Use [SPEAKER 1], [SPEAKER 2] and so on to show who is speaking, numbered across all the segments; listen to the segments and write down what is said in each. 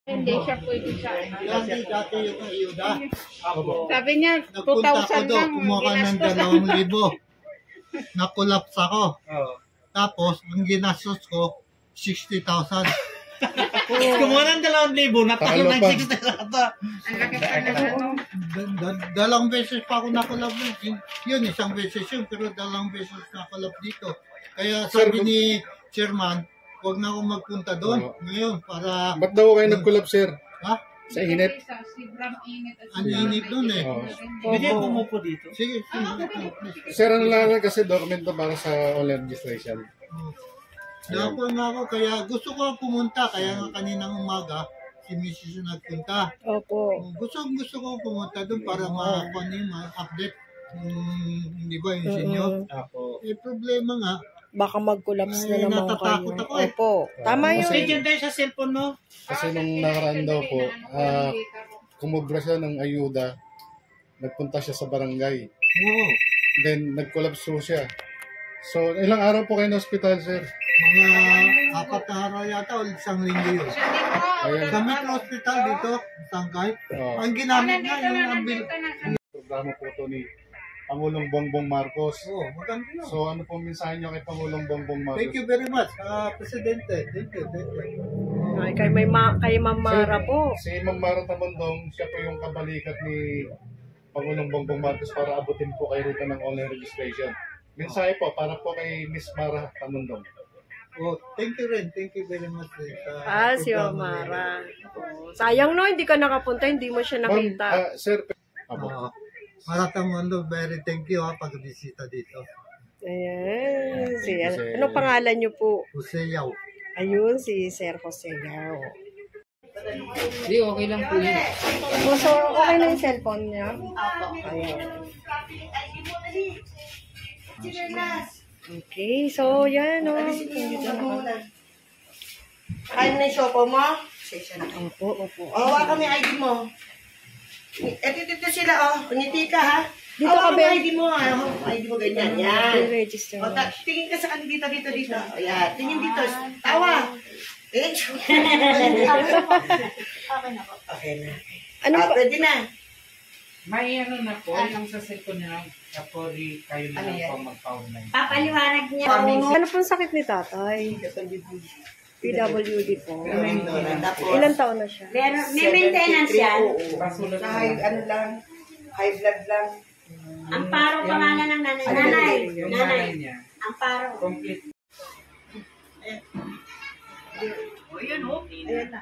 [SPEAKER 1] Hindi siya pwede sa
[SPEAKER 2] Dati yung ayuda.
[SPEAKER 1] Sabi niya,
[SPEAKER 2] Nagpunta ako
[SPEAKER 1] 2,000
[SPEAKER 2] doon,
[SPEAKER 1] lang.
[SPEAKER 2] kumuha ka ng
[SPEAKER 1] ginastos.
[SPEAKER 2] 2,000. Nakulaps ako.
[SPEAKER 3] Oo.
[SPEAKER 2] Tapos, ang ginastos ko, 60,000.
[SPEAKER 3] Kumuha ng 2,000, natalo ng 60,000.
[SPEAKER 1] Ang laki pa na ano.
[SPEAKER 2] Dalawang beses pa ako nakulap. Yun, isang beses yun, pero dalawang beses nakulap dito. Kaya sabi ni chairman, huwag na akong magpunta doon ngayon para...
[SPEAKER 4] Ba't daw kayo nag-collab, sir?
[SPEAKER 2] Ha?
[SPEAKER 4] Sa init?
[SPEAKER 1] Sobrang init.
[SPEAKER 2] Ang init doon eh.
[SPEAKER 3] Hindi pumupo dito.
[SPEAKER 2] Sige, sige.
[SPEAKER 4] Sir, ano lang kasi dokumento para sa online registration?
[SPEAKER 2] Dapat nga ako, kaya gusto ko pumunta, kaya nga kaninang umaga, si Mrs. yung nagpunta.
[SPEAKER 5] Opo.
[SPEAKER 2] Gusto ko pumunta doon para ma-update hindi ba yung senior?
[SPEAKER 3] Ako.
[SPEAKER 2] Eh, problema nga,
[SPEAKER 5] Baka mag-collapse na
[SPEAKER 2] Ay,
[SPEAKER 5] naman
[SPEAKER 2] natatakot
[SPEAKER 5] kayo.
[SPEAKER 2] ako eh.
[SPEAKER 5] Opo. Tama yun.
[SPEAKER 3] Stay dyan tayo sa cellphone mo.
[SPEAKER 4] Kasi nung nakaraan daw po, kumubra siya ng ayuda, nagpunta siya sa barangay.
[SPEAKER 2] oo,
[SPEAKER 4] Then, nag-collapse po siya. So, ilang araw po kayo na hospital, sir?
[SPEAKER 2] mga 4 na araw yata o 1 linggo yun.
[SPEAKER 4] Ayan.
[SPEAKER 2] Sa Metro Hospital dito, Sangkay,
[SPEAKER 4] Oh,
[SPEAKER 2] ang ginamit nga yung ambil.
[SPEAKER 4] programa po to ni Pangulong Bongbong Marcos.
[SPEAKER 2] Oo, maganda yun.
[SPEAKER 4] So, ano pong mensahe niyo kay Pangulong Bongbong Marcos?
[SPEAKER 2] Thank you very much, Presidente. Thank you.
[SPEAKER 5] Ay, kay Ma'am Mara po.
[SPEAKER 4] Si Ma'am Mara Tamandong, siya po yung kabalikat ni Pangulong Bongbong Marcos para abutin po kayo rito ng online registration. Mensahe po para po kay Miss Mara Tamandong.
[SPEAKER 2] Oh, thank you rin. Thank you very much.
[SPEAKER 5] Si Ma'am Mara. Sayang no, hindi ka nakapunta, hindi mo siya nakita.
[SPEAKER 4] Sir, Apo.
[SPEAKER 2] Maratang mundo, very thank you pag-bisita dito.
[SPEAKER 5] Ayan. Ano pangalan niyo po?
[SPEAKER 2] Jose Yao.
[SPEAKER 5] Ayun, si Sir Jose Yao.
[SPEAKER 1] Hindi, okay lang po yun.
[SPEAKER 5] So, okay na yung cellphone niya? Ayan. Okay, so yan, no.
[SPEAKER 6] Kain na yung sopo mo?
[SPEAKER 5] Opo.
[SPEAKER 6] Hawa kami ID mo. Ito sila, ngiti ka, ha?
[SPEAKER 5] Dito
[SPEAKER 6] Hawa
[SPEAKER 5] ka,
[SPEAKER 6] kami ID mo, ha? ID mo ganyan, yan.
[SPEAKER 5] I-register mo.
[SPEAKER 6] Tingin ka sa kanila dito. Ayan, tingin dito. Tawa. Okay na.
[SPEAKER 5] Ano pa?
[SPEAKER 6] Pwede na.
[SPEAKER 3] May ano na po, yung sa cellphone niya, kapori kayo na lang po magpa-online.
[SPEAKER 7] Papaliwanag niya.
[SPEAKER 5] Ano pong sakit ni tatay? PWD po. Ilan taon na siya?
[SPEAKER 7] Pero may maintenance yan.
[SPEAKER 3] Basulat
[SPEAKER 6] Sa high blood lang.
[SPEAKER 7] Ang paro pangalan ng nanay.
[SPEAKER 3] yung
[SPEAKER 7] Nanay.
[SPEAKER 3] nanay niya.
[SPEAKER 7] Ang paro.
[SPEAKER 3] Complete.
[SPEAKER 6] Ayan na.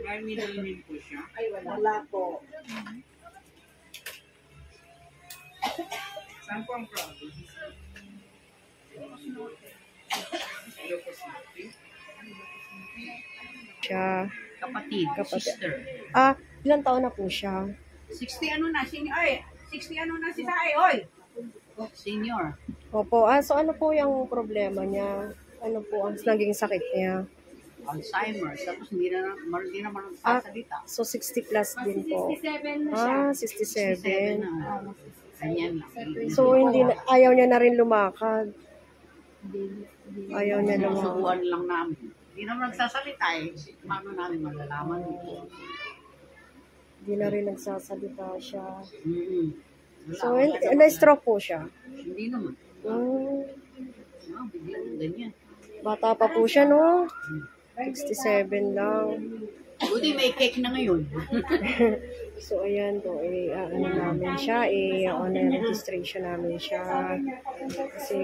[SPEAKER 3] May middle name po siya.
[SPEAKER 6] Wala po.
[SPEAKER 3] Saan po ang province?
[SPEAKER 5] Siya.
[SPEAKER 1] Kapatid, sister.
[SPEAKER 5] Ilan taon na po siya?
[SPEAKER 1] 60 ano na, ay, 60 ano na si Sai, oy. Senior.
[SPEAKER 5] Opo. So ano po yung problema niya? Ano po ang naging sakit niya?
[SPEAKER 1] Alzheimer. Tapos hindi naman nagsasalita.
[SPEAKER 5] So 60 plus din po.
[SPEAKER 7] 67 na siya.
[SPEAKER 5] 67.
[SPEAKER 1] na. Ganyan lang.
[SPEAKER 5] So ayaw niya na rin lumakad. Ayaw niya lumakad.
[SPEAKER 1] Susubuan lang namin. Hindi naman nagsasalita eh. Paano namin malalaman?
[SPEAKER 5] Hindi na rin nagsasalita siya.
[SPEAKER 1] Mm-hmm.
[SPEAKER 5] So na-stroke po siya.
[SPEAKER 1] Hindi naman. Biglang ganyan.
[SPEAKER 5] Bata pa po siya, no? 67 lang.
[SPEAKER 1] Buti may cake na ngayon.
[SPEAKER 5] So, ayan po, ano namin siya, online registration namin siya. Kasi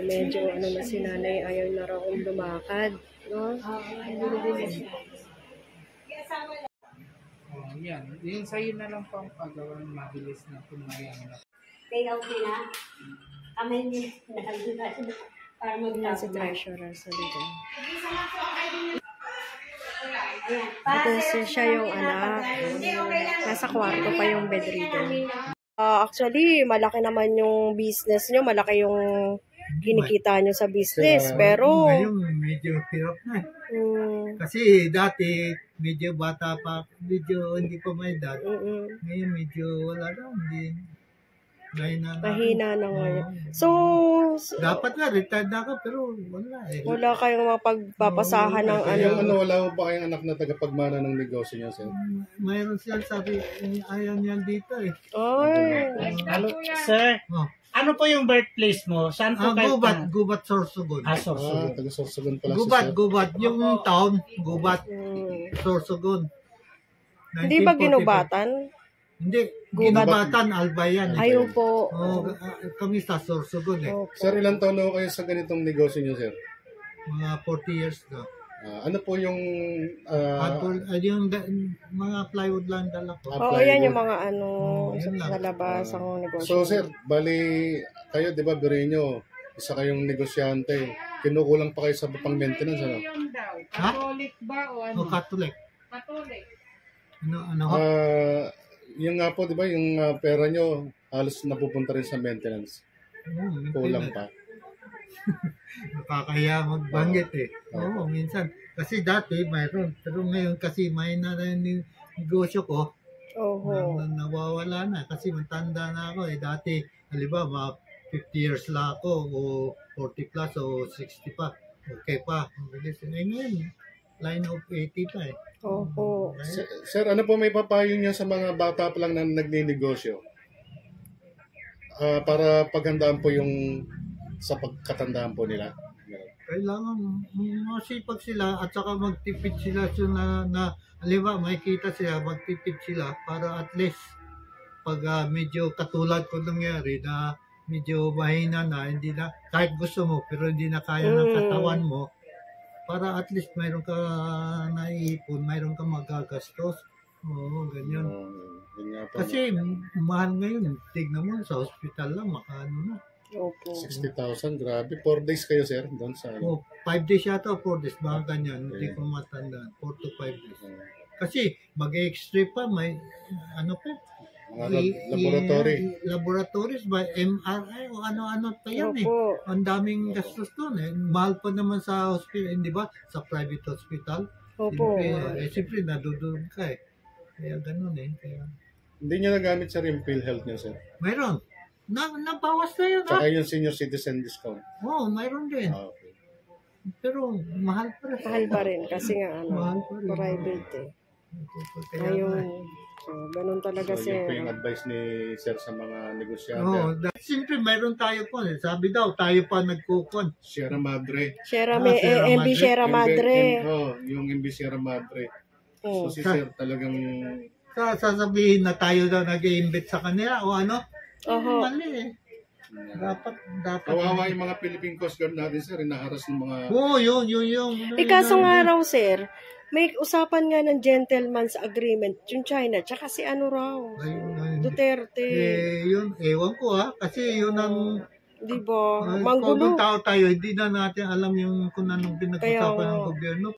[SPEAKER 5] medyo, na si nanay, ayaw na raw lumakad, no?
[SPEAKER 3] Yan. Yung sa'yo na lang po ang paggawa ng mabilis na pumayang na.
[SPEAKER 7] Kaya okay na. Kamay niya. Para
[SPEAKER 5] Yan si
[SPEAKER 7] mag-top na.
[SPEAKER 5] treasurer sa dito.
[SPEAKER 7] Ayan.
[SPEAKER 5] Ito siya yung anak. Nasa kwarto pa yung bedridden. Actually, malaki naman yung business nyo. Malaki yung kinikita nyo sa business. Pero,
[SPEAKER 2] Ngayon, medyo hirap na. Kasi dati, medyo bata pa, medyo hindi pa may edad. Ngayon, medyo wala na.
[SPEAKER 5] Mahina na ngayon. So,
[SPEAKER 2] Dapat nga, retired na ako, pero wala eh.
[SPEAKER 5] wala kayong mapagpapasahan ng ano.
[SPEAKER 4] Yung ano, wala ba kayong anak na tagapagmana ng negosyo niya, sir?
[SPEAKER 2] Mayroon siya sabi, ayaw niya dito eh.
[SPEAKER 5] Ay,
[SPEAKER 3] Ano, sir,
[SPEAKER 2] Oh.
[SPEAKER 3] ano po yung birthplace mo? Saan po kayo?
[SPEAKER 2] Gubat Sorsogon.
[SPEAKER 3] Sorsogon.
[SPEAKER 4] Taga-Sorsogon pala
[SPEAKER 2] Gubat, yung town, Gubat,
[SPEAKER 5] hmm.
[SPEAKER 2] Sorsogon.
[SPEAKER 5] Hindi ba
[SPEAKER 2] 1945.
[SPEAKER 5] ginubatan?
[SPEAKER 2] Hindi,
[SPEAKER 5] Gubat.
[SPEAKER 2] Ginubatan, Albayan.
[SPEAKER 5] Ayaw po.
[SPEAKER 2] Oh, kami sa Sorsogon eh.
[SPEAKER 5] Opo.
[SPEAKER 4] Sir, ilang taon na ho kayo sa ganitong negosyo niyo, sir?
[SPEAKER 2] Mga 40 years na.
[SPEAKER 4] Ano po yung...
[SPEAKER 2] Yung mga plywood lang dala ko.
[SPEAKER 5] Oo, yan yung mga ano,
[SPEAKER 2] yun lang.
[SPEAKER 5] sa labas ang negosyo.
[SPEAKER 4] So, sir, bali kayo, di ba, birin nyo, isa kayong negosyante, kinukulang pa kayo sa pang maintenance, ano?
[SPEAKER 1] Yun daw.
[SPEAKER 2] Ha?
[SPEAKER 1] Catholic ba o ano?
[SPEAKER 2] O Catholic.
[SPEAKER 1] Catholic.
[SPEAKER 2] Ano ho?
[SPEAKER 4] Yung nga po, di ba, yung pera nyo, halos napupunta rin sa maintenance. Kulang pa.
[SPEAKER 2] Nakakahiya magbanggit eh. Oo, minsan. Kasi dati mayroon. Pero ngayon kasi may na rin yung negosyo ko.
[SPEAKER 5] Oho.
[SPEAKER 2] Nawawala na. Kasi matanda na ako eh. Dati, halimbawa, mga 50 years lang ako o 40 plus o 60 pa. Okay pa. Mabilis. Eh ngayon, line of 80 pa eh.
[SPEAKER 5] Oho.
[SPEAKER 4] Sir, ano po may papayo niya sa mga bata pa lang na nagninegosyo? Para paghandaan po yung sa pagkatandaan po nila.
[SPEAKER 2] Kailangan masipag sila at saka magtipid sila so na halimbawa makikita sila, magtipid sila para at least pag medyo katulad ko nangyari na medyo mahina na, hindi na, kahit gusto mo pero hindi na kaya ng katawan mo, para at least mayroon ka naiipon, mayroon ka magagastos. Oo, ganyan.
[SPEAKER 4] Yun nga po.
[SPEAKER 2] Kasi mahal ngayon, tignan mo sa hospital lang, makaano na.
[SPEAKER 5] Opo.
[SPEAKER 4] 60,000, grabe. 4 days kayo, sir, doon sa...
[SPEAKER 2] Oh, 5 days yata o 4 days, mga ganyan. Hindi ko matanda. 4 to 5 days. Kasi mag-extra pa, may ano pa?
[SPEAKER 4] Mga laboratory.
[SPEAKER 2] Laboratories by MRI o ano-ano pa yan eh.
[SPEAKER 5] Opo.
[SPEAKER 2] Ang daming gastos doon eh. Mahal pa naman sa hospital, hindi ba? Sa private hospital.
[SPEAKER 5] Opo.
[SPEAKER 2] Siyempre, nadudun ka eh. Kaya ganun eh. Kaya...
[SPEAKER 4] Hindi niya nagamit, sir, yung PhilHealth niya, sir.
[SPEAKER 2] Mayroon. Nabawas na yun ha?
[SPEAKER 4] Tsaka yung senior citizen discount.
[SPEAKER 2] Oo, mayroon din.
[SPEAKER 4] Okay.
[SPEAKER 2] Pero mahal pa rin.
[SPEAKER 5] Mahal pa rin kasi nga
[SPEAKER 2] Mahal
[SPEAKER 5] ano,
[SPEAKER 2] pa rin.
[SPEAKER 5] private eh.
[SPEAKER 2] Kaya
[SPEAKER 5] Ayun. So, ganun talaga
[SPEAKER 4] So,
[SPEAKER 5] sir.
[SPEAKER 4] yun po yung advice ni sir sa mga negosyante.
[SPEAKER 2] Oo, siyempre mayroon tayo po. Sabi daw, tayo pa nagkukon.
[SPEAKER 4] Sierra Madre.
[SPEAKER 5] Sierra
[SPEAKER 2] Sierra
[SPEAKER 5] MB
[SPEAKER 2] Madre.
[SPEAKER 5] Sierra Madre.
[SPEAKER 4] Yung MB Sierra Madre.
[SPEAKER 5] Oh.
[SPEAKER 4] So si sir talagang...
[SPEAKER 2] Sasabihin na tayo daw nag-i-imbit sa kanila o ano?
[SPEAKER 5] Oho.
[SPEAKER 2] Mali eh. Dapat.
[SPEAKER 4] Kawawa yung mga Philippine Coast Guard natin, sir. Inaharas ng mga...
[SPEAKER 2] Oo, yun.
[SPEAKER 5] Kaso nga raw sir, may usapan nga ng gentleman's agreement yung China, tsaka si ano raw,
[SPEAKER 2] Ayun.
[SPEAKER 5] Duterte.
[SPEAKER 2] Yun, ewan ko ha. Kasi yun ang...
[SPEAKER 5] Di ba?
[SPEAKER 2] Kung
[SPEAKER 5] Manggulo.
[SPEAKER 2] tao tayo, hindi na natin alam yung kung anong pinag-usapan
[SPEAKER 5] Kaya
[SPEAKER 2] ng
[SPEAKER 5] nga.
[SPEAKER 2] gobyerno.